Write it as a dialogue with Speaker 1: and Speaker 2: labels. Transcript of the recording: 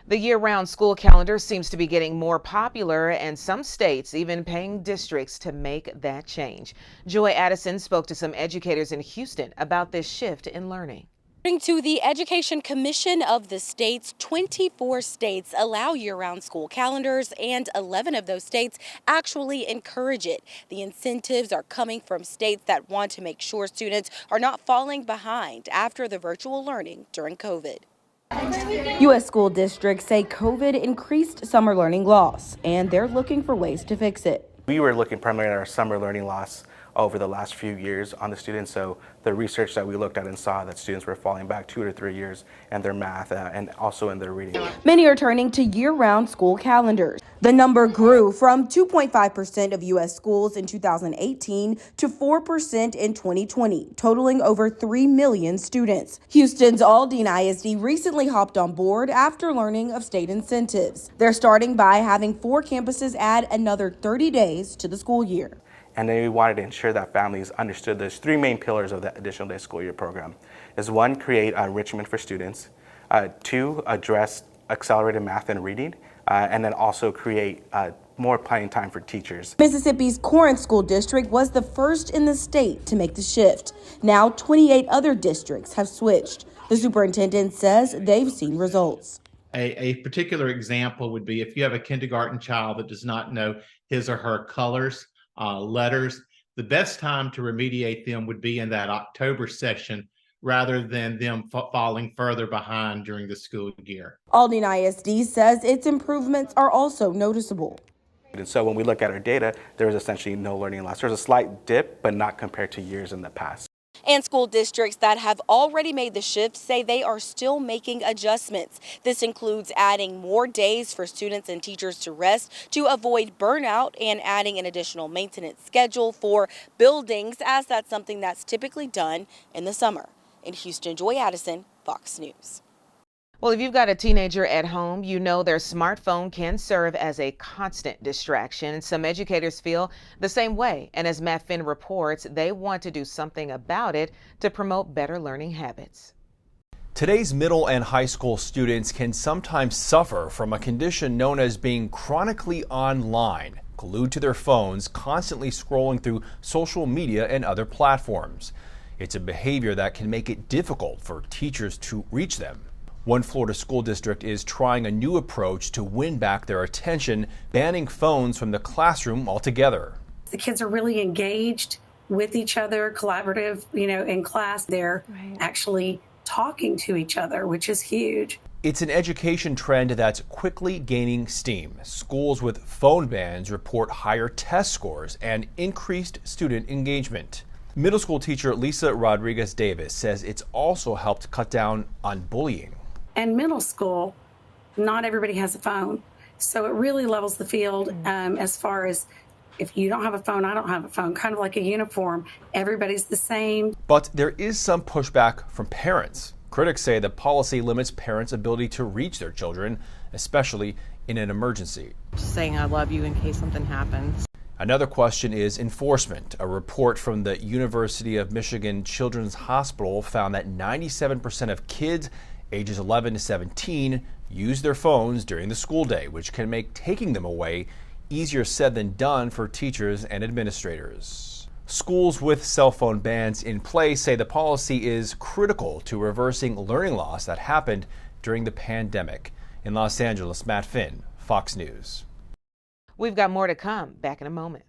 Speaker 1: The year-round school calendar seems to be getting more popular, and some states even paying districts to make that change. Joy Addison spoke to some educators in Houston about this shift in learning.
Speaker 2: According to the Education Commission of the states, 24 states allow year-round school calendars, and 11 of those states actually encourage it. The incentives are coming from states that want to make sure students are not falling behind after the virtual learning during COVID. U.S. school districts say COVID increased summer learning loss, and they're looking for ways to fix it.
Speaker 3: We were looking primarily at our summer learning loss over the last few years on the students. So the research that we looked at and saw that students were falling back 2 to 3 years in their math and also in their reading.
Speaker 2: Many are turning to year-round school calendars. The number grew from 2.5% of U.S. schools in 2018 to 4% in 2020, totaling over 3 million students. Houston's Aldine ISD recently hopped on board after learning of state incentives. They're starting by having 4 campuses add another 30 days to the school year.
Speaker 3: And then we wanted to ensure that families understood there's 3 main pillars of the additional day school year program. Is 1, create enrichment for students, 2, address accelerated math and reading, and then also create more planning time for teachers.
Speaker 2: Mississippi's Corinth School District was the first in the state to make the shift. Now 28 other districts have switched. The superintendent says they've seen results.
Speaker 4: A particular example would be if you have a kindergarten child that does not know his or her colors, letters, the best time to remediate them would be in that October session rather than them falling further behind during the school year.
Speaker 2: Aldine ISD says its improvements are also noticeable.
Speaker 3: And so when we look at our data, there is essentially no learning loss. There's a slight dip, but not compared to years in the past.
Speaker 2: And school districts that have already made the shift say they are still making adjustments. This includes adding more days for students and teachers to rest to avoid burnout and adding an additional maintenance schedule for buildings, as that's something that's typically done in the summer. In Houston, Joy Addison, Fox News.
Speaker 1: Well, if you've got a teenager at home, you know their smartphone can serve as a constant distraction. And some educators feel the same way. And as Matt Finn reports, they want to do something about it to promote better learning habits.
Speaker 5: Today's middle and high school students can sometimes suffer from a condition known as being chronically online, glued to their phones, constantly scrolling through social media and other platforms. It's a behavior that can make it difficult for teachers to reach them. One Florida school district is trying a new approach to win back their attention, banning phones from the classroom altogether.
Speaker 6: The kids are really engaged with each other, collaborative, in class. They're actually talking to each other, which is huge.
Speaker 5: It's an education trend that's quickly gaining steam. Schools with phone bans report higher test scores and increased student engagement. Middle school teacher Lisa Rodriguez Davis says it's also helped cut down on bullying.
Speaker 6: And middle school, not everybody has a phone. So it really levels the field as far as if you don't have a phone, I don't have a phone, kind of like a uniform. Everybody's the same.
Speaker 5: But there is some pushback from parents. Critics say the policy limits parents' ability to reach their children, especially in an emergency.
Speaker 7: Just saying I love you in case something happens.
Speaker 5: Another question is enforcement. A report from the University of Michigan Children's Hospital found that 97% of kids ages 11 to 17 use their phones during the school day, which can make taking them away easier said than done for teachers and administrators. Schools with cell phone bans in place say the policy is critical to reversing learning loss that happened during the pandemic. In Los Angeles, Matt Finn, Fox News.
Speaker 1: We've got more to come. Back in a moment.